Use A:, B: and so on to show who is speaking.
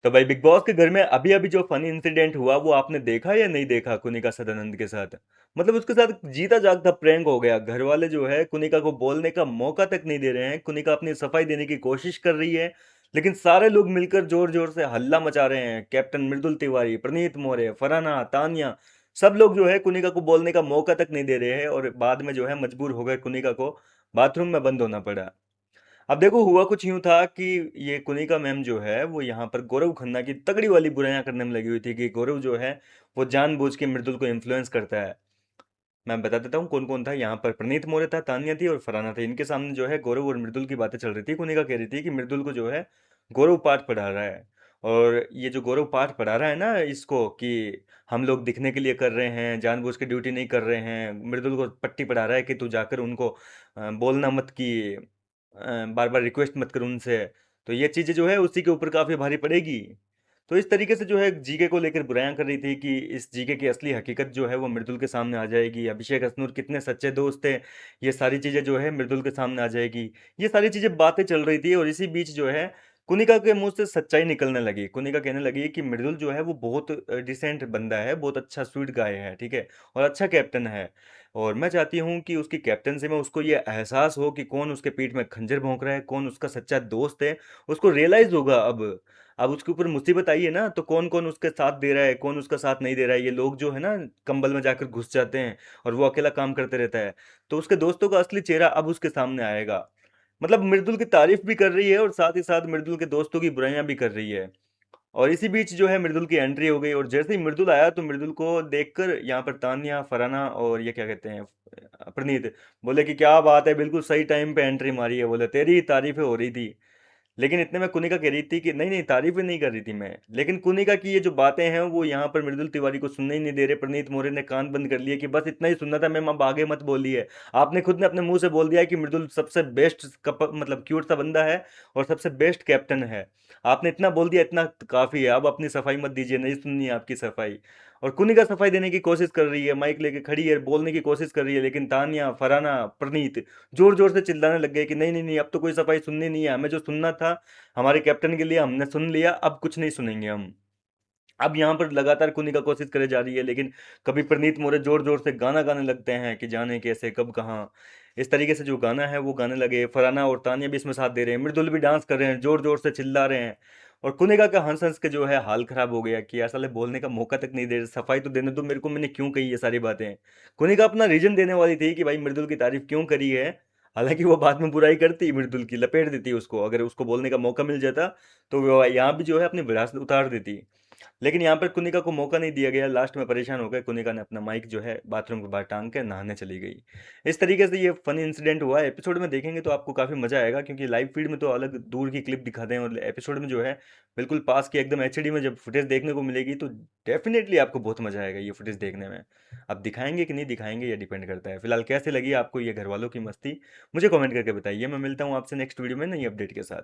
A: तो भाई big boss के घर में अभी अभी जो फनी इंसिडेंट हुआ वो आपने देखा या नहीं देखा कुनिका सदानंद के साथ। मतलब उसके साथ जीता जागता प्रैंक हो गया। घर वाले जो है कुनिका को बोलने का मौका तक नहीं दे रहे हैं। कुनिका अपनी सफाई देने की कोशिश कर रही है, लेकिन सारे लोग मिलकर जोर जोर से हल्ला मचा रहे हैं। कैप्टन मृदुल तिवारी, प्रणीत मौर्य, फरहाना, तानिया, सब लोग जो है कुनिका को बोलने का मौका तक नहीं दे रहे हैं, और बाद में जो है मजबूर हो गए कुनिका को बाथरूम में बंद होना पड़ा। अब देखो हुआ कुछ यूं था कि ये कुनिका मैम जो है वो यहाँ पर गौरव खन्ना की तगड़ी वाली बुराइयां करने में लगी हुई थी कि गौरव जो है वो जानबूझ के मृदुल को इन्फ्लुएंस करता है। मैं बता देता हूँ कौन कौन था यहाँ पर। प्रणीत मौर्य था, तान्या थी और फरहाना थी। इनके सामने जो है गौरव और मृदुल की बातें चल रही थी। कुनिका कह रही थी कि मृदुल को जो है गौरव पाठ पढ़ा रहा है, और ये जो गौरव पाठ पढ़ा रहा है ना इसको, कि हम लोग दिखने के लिए कर रहे हैं, जानबूझ के ड्यूटी नहीं कर रहे हैं। मृदुल को पट्टी पढ़ा रहा है कि तू जाकर उनको बोलना मत, कि बार बार रिक्वेस्ट मत कर उनसे। तो ये चीज़ें जो है उसी के ऊपर काफ़ी भारी पड़ेगी। तो इस तरीके से जो है जीके को लेकर बुराइयां कर रही थी कि इस जीके की असली हकीकत जो है वो मृदुल के सामने आ जाएगी। अभिषेक हसनूर कितने सच्चे दोस्त थे, ये सारी चीज़ें जो है मृदुल के सामने आ जाएगी। ये सारी चीज़ें बातें चल रही थी, और इसी बीच जो है कुनिका के मुंह से सच्चाई निकलने लगी। कुनिका कहने लगी कि मृदुल जो है वो बहुत डिसेंट बंदा है, बहुत अच्छा स्वीट गाय है, ठीक है, और अच्छा कैप्टन है। और मैं चाहती हूँ कि उसकी कैप्टनसी में उसको ये एहसास हो कि कौन उसके पीठ में खंजर भोंक रहा है, कौन उसका सच्चा दोस्त है। उसको रियलाइज होगा अब उसके ऊपर मुसीबत आई है ना, तो कौन कौन उसके साथ दे रहा है, कौन उसका साथ नहीं दे रहा है। ये लोग जो है ना कंबल में जाकर घुस जाते हैं और वो अकेला काम करते रहता है। तो उसके दोस्तों का असली चेहरा अब उसके सामने आएगा। मतलब मृदुल की तारीफ भी कर रही है और साथ ही साथ मृदुल के दोस्तों की बुराइयां भी कर रही है। और इसी बीच जो है मृदुल की एंट्री हो गई, और जैसे ही मृदुल आया तो मृदुल को देखकर यहाँ पर तान्या, फराना और ये क्या कहते हैं, प्रणीत, बोले कि क्या बात है, बिल्कुल सही टाइम पे एंट्री मारी है। बोले तेरी ही तारीफें हो रही थी। लेकिन इतने में कुनिका कह रही थी कि नहीं नहीं, तारीफें नहीं कर रही थी मैं। लेकिन कुनिका की ये जो बातें हैं वो यहाँ पर मृदुल तिवारी को सुनने ही नहीं दे रहे। प्रणीत मौर्य ने कान बंद कर लिए कि बस इतना ही सुनना था मैम, अब आगे मत बोलिए। आपने खुद ने अपने मुंह से बोल दिया है कि मृदुल सबसे बेस्ट मतलब क्यूट सा बंदा है और सबसे बेस्ट कैप्टन है। आपने इतना बोल दिया, इतना काफी है। अब अपनी सफाई मत दीजिए, नहीं सुननी है आपकी सफाई। और कुनिका सफाई देने की कोशिश कर रही है, माइक लेके खड़ी है, बोलने की कोशिश कर रही है, लेकिन तानिया, फराना, प्रणीत जोर जोर से चिल्लाने लग गए कि नहीं नहीं नहीं, अब तो कोई सफाई सुननी नहीं है, हमें जो सुनना था हमारे कैप्टन के लिए हमने सुन लिया, अब कुछ नहीं सुनेंगे हम। अब यहाँ पर लगातार कुनिका कोशिश करे जा रही है, लेकिन कभी प्रनीत मोरे जोर जोर से गाना गाने लगते हैं कि जाने कैसे कब कहाँ। इस तरीके से जो गाना है वो गाने लगे। फराना और तानिया भी इसमें साथ दे रहे हैं, मृदुल भी डांस कर रहे हैं, जोर जोर से चिल्ला रहे हैं। और कुनिका का हंस हंस के जो है हाल खराब हो गया कि यार साले बोलने का मौका तक नहीं दे रहे, सफाई तो देने दो मेरे को, मैंने क्यों कही ये सारी बातें। कुनिका अपना रीजन देने वाली थी कि भाई मृदुल की तारीफ क्यों करी है। हालांकि वो बाद में बुराई करती, मृदुल की लपेट देती उसको, अगर उसको बोलने का मौका मिल जाता तो वो यहाँ भी जो है अपनी विरासत उतार देती। लेकिन यहाँ पर कुनिका को मौका नहीं दिया गया। लास्ट में परेशान हो गए, कुनिका ने अपना माइक जो है बाथरूम के बाहर टांग के नहाने चली गई। इस तरीके से ये फनी इंसिडेंट हुआ। एपिसोड में देखेंगे तो आपको काफी मजा आएगा, क्योंकि लाइव फीड में तो अलग दूर की क्लिप दिखाते हैं, और एपिसोड में जो है बिल्कुल पास की एकदम एचडी में जब फुटेज देखने को मिलेगी तो डेफिनेटली आपको बहुत मजा आएगा ये फुटेज देखने में। अब दिखाएंगे कि नहीं दिखाएंगे ये डिपेंड करता है। फिलहाल कैसे लगी आपको ये घर वालों की मस्ती, मुझे कमेंट करके बताइए। मैं मिलता हूँ आपसे नेक्स्ट वीडियो में नई अपडेट के साथ।